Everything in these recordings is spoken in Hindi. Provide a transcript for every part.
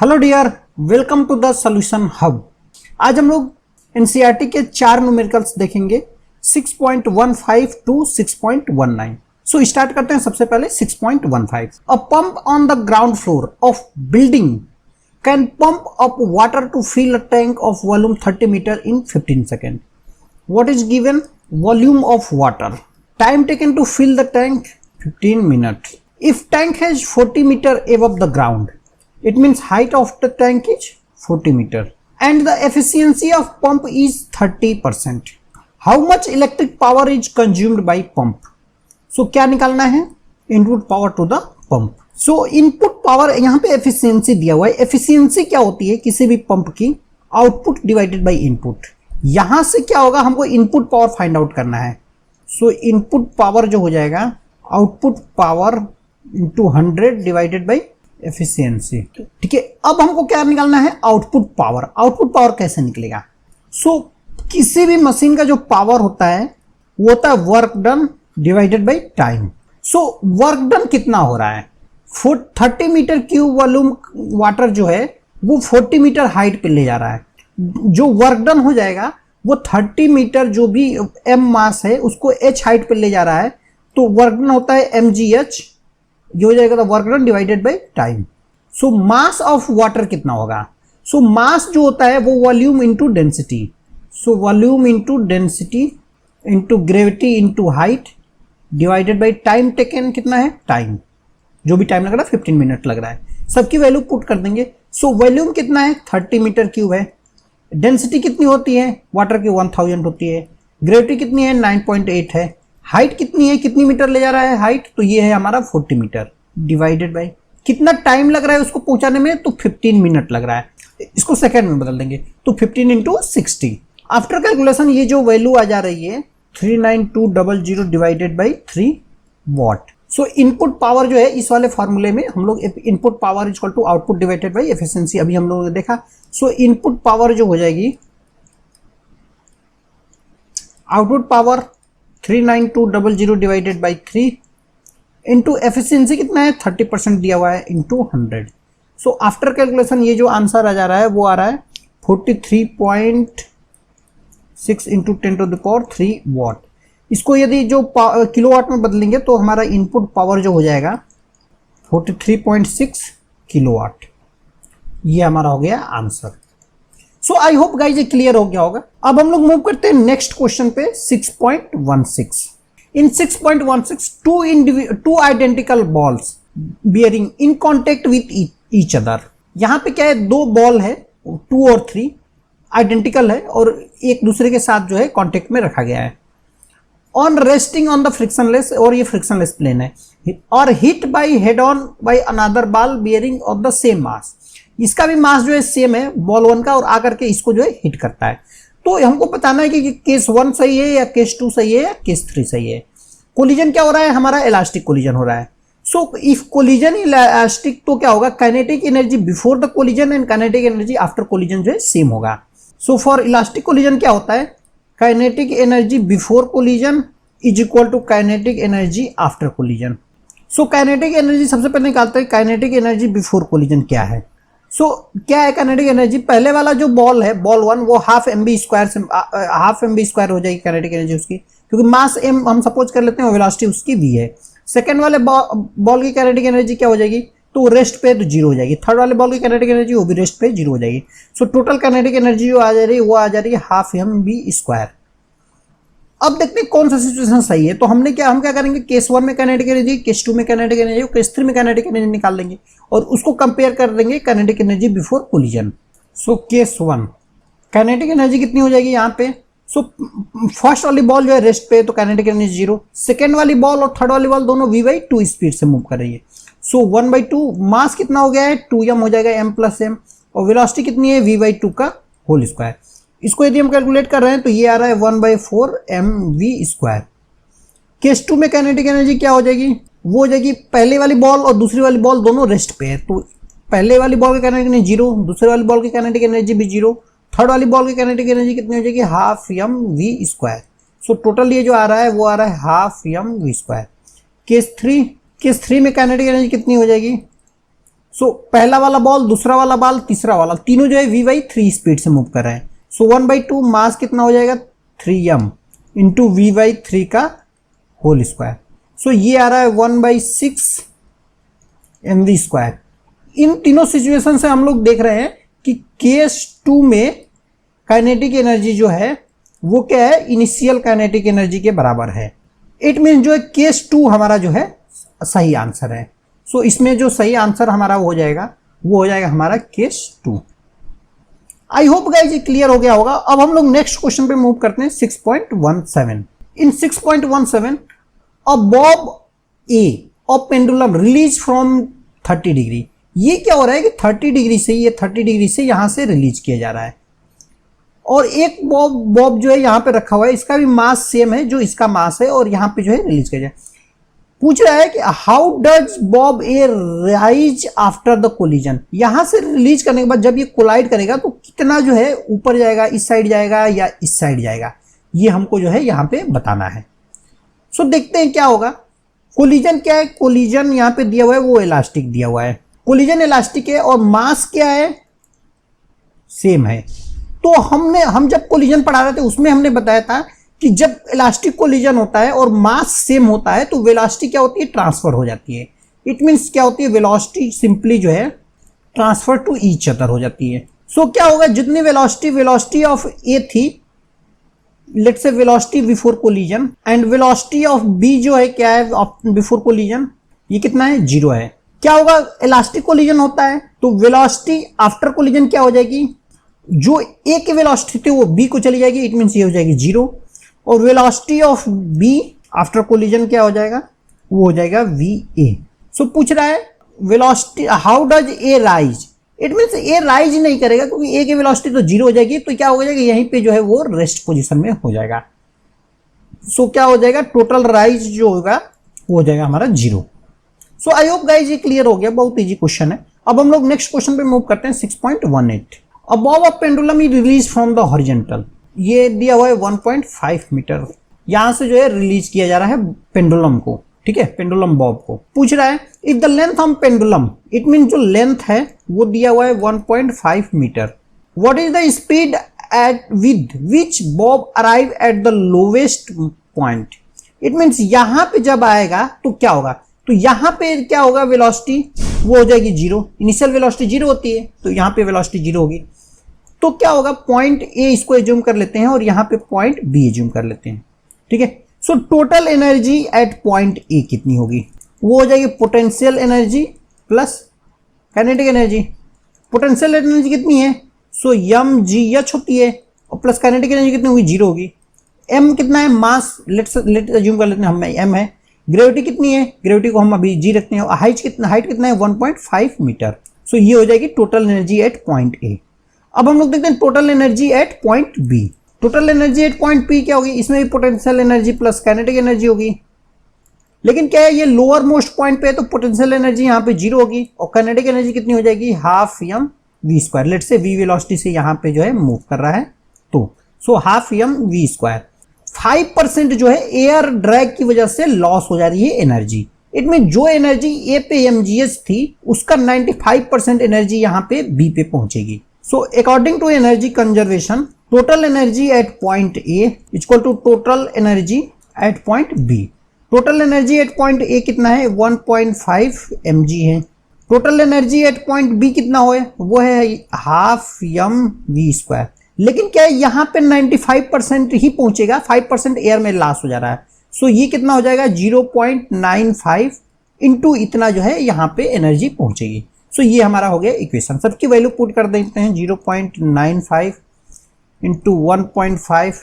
Hello dear, welcome to the solution hub. आज हम लोग एनसीईआरटी के 4 न्यूमेरिकल्स देखेंगे 6.15 टू 6.19। सो स्टार्ट करते हैं। सबसे पहले 6.15। A pump on the ground floor of building can pump up water to fill a tank of volume 30 metre in 15 second. What is given? Volume of water. Time taken to fill the tank 15 minutes. If tank has 40 meter above the ground, it means height of the tank is 40 meter and the efficiency of pump is 30%. How much electric power is consumed by pump? So क्या निकालना है? Input power to the pump. So input power यहाँ पे efficiency दिया हुआ है। efficiency क्या होती है किसी भी पंप की? Output divided by input. यहां से क्या होगा, हमको इनपुट पावर फाइंड आउट करना है। सो इनपुट पावर जो हो जाएगा output power into 100 divided by efficiency. ठीक है, अब हमको क्या निकालना है? Output power. आउटपुट पावर कैसे निकलेगा? सो किसी भी मशीन का जो पावर होता है वो होता है work done divided by time. So work done कितना हो रहा है? 30 मीटर क्यूब वॉल्यूम वाटर जो है वो 40 मीटर हाइट पे ले जा रहा है। जो वर्क डन हो जाएगा वो 30 मीटर जो भी m मास है उसको h हाइट पे ले जा रहा है, तो वर्क डन होता है mgh। ये हो जाएगा work done divided by time. So mass of water कितना होगा? सो मास जो होता है वो volume into density. So volume into density into gravity into height divided by time taken. कितना है टाइम? जो भी टाइम लग रहा है 15 मिनट लग रहा है। सबकी वैल्यू पुट कर देंगे। सो वॉल्यूम कितना है? 30 मीटर क्यूब है। डेंसिटी कितनी होती है? वाटर की 1000 होती है। ग्रेविटी कितनी है? 9.8 है। हाइट कितनी है? कितनी मीटर ले जा रहा है हाइट? तो ये है हमारा 40 मीटर डिवाइडेड बाय कितना टाइम लग रहा है उसको पहुंचाने में? तो 15 मिनट लग रहा है। इसको सेकंड में बदल देंगे तो 15 इंटू 60। आफ्टर कैलकुलेशन ये जो वैल्यू आ जा रही है 39200 divided by 3 watt. So input power जो है इस वाले फॉर्मूले में हम लोग input power equal to output divided by efficiency अभी हम लोगों ने देखा। सो इनपुट पावर जो हो जाएगी output power 39200 divided by 3 into efficiency कितना है? 30% दिया हुआ है इंटू 100। सो आफ्टर कैलकुलेशन ये जो आंसर आ जा रहा है वो आ रहा है 43.6 इंटू 10⁻³ वॉट। इसको यदि जो किलोवाट में बदलेंगे तो हमारा इनपुट पावर जो हो जाएगा 43.6 किलोवाट। ये हमारा हो गया answer. So I hope guys ये क्लियर हो गया होगा। अब हम लोग मूव करते हैं नेक्स्ट क्वेश्चन पे 6.16। इन 6.16 two identical balls bearing in contact with each other. यहां पे क्या है? 2 बॉल है 2 और 3 आइडेंटिकल है और एक दूसरे के साथ जो है कॉन्टेक्ट में रखा गया है। On resting on the frictionless, और ये फ्रिक्शनलेस प्लेन है, और hit by head on by another ball bearing of the same mass. इसका भी मास जो है सेम है बॉल 1 का और आकर के इसको जो है हिट करता है। तो हमको बताना है कि केस 1 सही है या केस 2 सही है या केस 3 सही है। कोलिजन क्या हो रहा है? हमारा इलास्टिक कोलिजन हो रहा है। सो इफ कोलिजन इलास्टिक तो क्या होगा? Kinetic energy before the collision and kinetic energy after collision जो है सेम होगा। सो फॉर इलास्टिक कोलिजन क्या होता है? Kinetic energy before collision is equal to kinetic energy after collision. So kinetic energy सबसे पहले निकालते हैं। काइनेटिक एनर्जी बिफोर कोलिजन क्या है? सो क्या है काइनेटिक एनर्जी? पहले वाला जो बॉल है बॉल 1 वो हाफ एम बी स्क्वायर हो जाएगी काइनेटिक एनर्जी उसकी, क्योंकि मास m हम सपोज कर लेते हैं और वेलोसिटी उसकी v है। सेकंड वाले बॉल की काइनेटिक एनर्जी क्या हो जाएगी? तो रेस्ट पे तो 0 हो जाएगी। थर्ड वाले बॉल की काइनेटिक एनर्जी वो भी रेस्ट पे 0 हो जाएगी। सो टोटल काइनेटिक एनर्जी जो आ जा रही है वो आ जा रही है हाफ एम बी स्क्वायर। अब देखते हैं कौन सा सिचुएशन सही है। तो हम क्या करेंगे? केस 1 में काइनेटिक एनर्जी, केस 2 में काइनेटिक एनर्जी, केस 3 में काइनेटिक एनर्जी निकाल लेंगे और उसको कंपेयर कर देंगे kinetic energy before collision. So case 1 kinetic energy कितनी हो जाएगी यहाँ पे? सो फर्स्ट वाली बॉल जो है रेस्ट पे तो काइनेटिक एनर्जी 0। सेकेंड वाली बॉल और थर्ड वाली बॉल दोनों v/2 स्पीड से मूव कर रही है। सो 1/2 मास कितना हो गया है? 2m हो जाएगा m + m, और वेलोसिटी कितनी है? v/2 का होल स्क्वायर। इसको यदि हम कैलकुलेट कर रहे हैं तो ये आ रहा है 1/4 mv²। केस 2 में काइनेटिक एनर्जी क्या हो जाएगी? वो हो जाएगी पहले वाली बॉल और दूसरी वाली बॉल दोनों रेस्ट पे है, तो पहले वाली बॉल की काइनेटिक एनर्जी 0, दूसरे वाली बॉल की काइनेटिक एनर्जी भी 0, थर्ड वाली बॉल की काइनेटिक एनर्जी कितनी हो जाएगी? Half mv²। सो टोटल ये जो आ रहा है वो आ रहा है हाफ mv²। केस 3 में काइनेटिक एनर्जी कितनी हो जाएगी? सो पहला वाला बॉल, दूसरा वाला बॉल, तीसरा वाला, तीनों जो है v/3 स्पीड से मूव कर रहे हैं। सो 1/2 मास कितना हो जाएगा 3m इंटू v/3 का होल स्क्वायर। सो ये आ रहा है 1/6 mv²। इन तीनों सिचुएशन से हम लोग देख रहे हैं कि केस 2 में काइनेटिक एनर्जी जो है वो क्या है, इनिशियल काइनेटिक एनर्जी के बराबर है। इट मीन जो है केस 2 हमारा जो है सही आंसर है। सो इसमें जो सही आंसर हमारा वो हो जाएगा हमारा केस 2। आई होप गाइस ये क्लियर हो गया होगा। अब हम लोग नेक्स्ट क्वेश्चन पे मूव करते हैं 6.17। In 6.17 a bob a of pendulum release from 30 degree. ये क्या हो रहा है कि 30 डिग्री से, ये 30 डिग्री से यहां से रिलीज किया जा रहा है और एक बॉब जो है यहां पे रखा हुआ है, इसका भी मास सेम है जो इसका मास है और यहां पे जो है रिलीज किया जाए। पूछ रहा है कि how does Bob A rise after the collision. यहां से रिलीज करने के बाद जब ये कोलाइड करेगा तो कितना जो है ऊपर जाएगा, इस साइड जाएगा या इस साइड जाएगा, ये हमको जो है यहां पे बताना है। सो देखते हैं क्या होगा। कोलिजन क्या है, कोलिजन यहां पे दिया हुआ है वो इलास्टिक दिया हुआ है, कोलिजन इलास्टिक है और मास क्या है सेम है। तो हम जब कोलिजन पढ़ा रहे थे उसमें हमने बताया था कि जब इलास्टिक कोलिजन होता है और मास सेम होता है तो वेलोसिटी क्या होती है, ट्रांसफर हो जाती है। इट मींस क्या होती है, वेलोसिटी सिंपली जो है ट्रांसफर टू ईच अदर हो जाती है। सो क्या होगा, जितनी वेलोसिटी ऑफ ए थी, let's say velocity before collision, and velocity of B जो है क्या है बिफोर कोलिजन, ये कितना है 0 है। क्या होगा, इलास्टिक कोलिजन होता है तो वेलोसिटी आफ्टर कोलिजन क्या हो जाएगी, जो ए की वेलोसिटी थी वो बी को चली जाएगी, इट मींस ये हो जाएगी 0। और velocity of B after collision क्या हो जाएगा, वो हो जाएगा va। सो पूछ रहा है velocity how does a rise. It means A rise नहीं करेगा क्योंकि ए की वेलोसिटी तो 0 हो जाएगी, तो क्या हो जाएगा यहीं पे जो है वो रेस्ट पोजीशन में हो जाएगा। सो क्या हो जाएगा, टोटल राइज जो होगा वो हो जाएगा हमारा 0। सो आई होप गाइज ये क्लियर हो गया, बहुत इजी क्वेश्चन है। अब हम लोग नेक्स्ट क्वेश्चन पे मूव करते हैं 6.18। A bob of pendulum is released from the horizontal। ये दिया हुआ है 1.5 मीटर, यहां से जो है रिलीज किया जा रहा है पेंडुलम को, ठीक है, पेंडुलम बॉब को। पूछ रहा है if the length of pendulum, it mean जो लेंथ है वो दिया हुआ है 1.5 metre. What is the speed at with which bob arrive at the lowest point. It means यहां पे जब आएगा तो क्या होगा, तो यहां पे क्या होगा, वेलोसिटी वो हो जाएगी 0। इनिशियल वेलोसिटी 0 होती है तो यहां पे वेलोसिटी 0 होगी। तो क्या होगा, पॉइंट ए इसको एज्यूम कर लेते हैं और यहां पे पॉइंट बी एज्यूम कर लेते हैं, ठीक है। So total energy at point ए कितनी होगी, वो हो जाएगी potential energy plus kinetic energy. Potential energy कितनी है, सो mgh होती है और प्लस काइनेटिक एनर्जी कितनी होगी 0 होगी। m कितना है, मास लेट्स एज्यूम कर लेते हैं हम m है। ग्रेविटी कितनी है, ग्रेविटी को हम अभी g रखते हैं। हाइट कितना है 1.5 मीटर। सो ये हो जाएगी total energy at point A. अब हम लोग देखते हैं total energy at point B. Total energy at point B क्या होगी, इसमें भी potential energy plus kinetic energy होगी, लेकिन क्या है ये लोअर मोस्ट पॉइंट पे है तो पोटेंशियल एनर्जी यहाँ पे 0 होगी और काइनेटिक एनर्जी कितनी हो जाएगी, half m v²। Let's say v velocity से यहाँ पे जो है मूव कर रहा है तो सो हाफ m v²। 5% जो है एयर ड्रैग की वजह से लॉस हो जा रही है एनर्जी। इट मीन जो एनर्जी ए पे mgh थी उसका 95% एनर्जी यहाँ पे बी पे पहुंचेगी। So according to energy conservation, total energy at point A is equal to total energy at point B। Total energy at point A कितना है 1.5 mg है। Total energy at point B कितना हो है, वो है हाफ m v²। लेकिन क्या है यहाँ पे 95% ही पहुंचेगा, 5% एयर में लॉस हो जा रहा है। सो ये कितना हो जाएगा 0.95 इंटू इतना जो है यहाँ पे एनर्जी पहुंचेगी। सो ये हमारा हो गया इक्वेशन। सबकी वैल्यू पुट कर देते हैं 0.95 इंटू 1.5,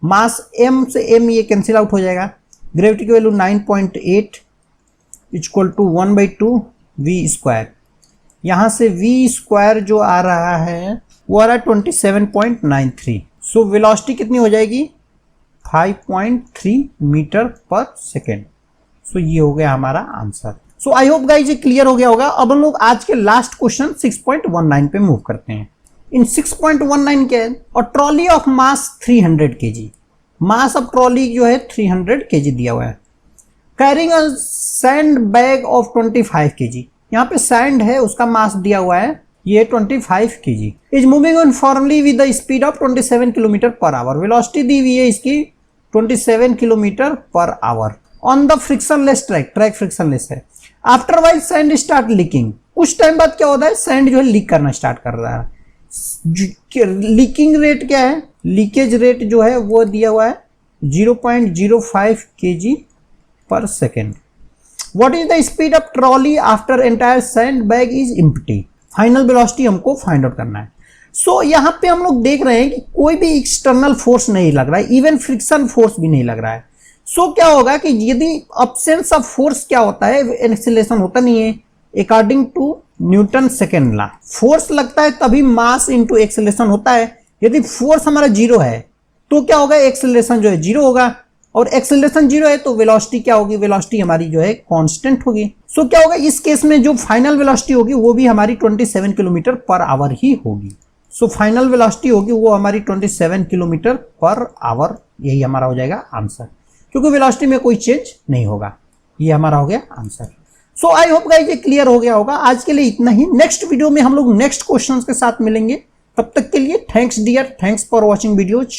मास m से m ये कैंसिल आउट हो जाएगा। ग्रेविटी की वैल्यू 9.8 इक्वल टू 1/2 v²। यहाँ से v² जो आ रहा है वो आ रहा है 27.93। सो वेलोसिटी कितनी हो जाएगी 5.3 मीटर पर सेकेंड। सो ये हो गया हमारा answer. So I hope guys ये क्लियर हो गया होगा। अब हम लोग आज के लास्ट क्वेश्चन 6.19 पे मूव करते हैं। इन 6.19 के और trolley of mass 300 kg, mass of trolley जो है 300 kg दिया हुआ है। Carrying a sand bag of 25 kg, यहाँ पे सैंड है, उसका मास दिया हुआ है ये 25 kg, is moving uniformly with the speed of 27 kilometre per hour. Velocity दी हुई है इसकी 27 kilometre per hour on the frictionless track, track frictionless है। After wise sand start leaking, कुछ टाइम बाद क्या होता है, सैंड जो है लीक करना स्टार्ट कर रहा है। लीकिंग रेट क्या है, लीकेज रेट जो है वो दिया हुआ है 0.05 kg पर second. What is the speed of trolley after entire sand bag is empty. Final velocity हमको फाइंड आउट करना है। सो यहाँ पे हम लोग देख रहे हैं कि कोई भी एक्सटर्नल फोर्स नहीं लग रहा है, इवन फ्रिक्शन फोर्स भी नहीं लग रहा है। सो क्या होगा कि यदि अब्सेंस ऑफ फोर्स क्या होता है, एक्सेलरेशन होता नहीं है। According to Newton second law, force लगता है तभी मास इनटू एक्सेलरेशन होता है। यदि फोर्स हमारा जीरो है तो क्या होगा, एक्सेलरेशन जो है जीरो होगा, और एक्सेलरेशन जीरो है तो वेलोसिटी क्या होगी, वेलोसिटी हमारी जो है कांस्टेंट होगी। सो क्या होगा, इस केस में जो फाइनल वेलोसिटी होगी वो भी हमारी 27 किलोमीटर पर आवर ही होगी। सो फाइनल वेलोसिटी होगी वो हमारी 27 किलोमीटर पर आवर, यही हमारा हो जाएगा आंसर, क्योंकि वेलोसिटी में कोई चेंज नहीं होगा। ये हमारा हो गया answer. So I hope guys ये क्लियर हो गया होगा। आज के लिए इतना ही। नेक्स्ट वीडियो में हम लोग नेक्स्ट क्वेश्चंस के साथ मिलेंगे। तब तक के लिए thanks dear, thanks for watching videos.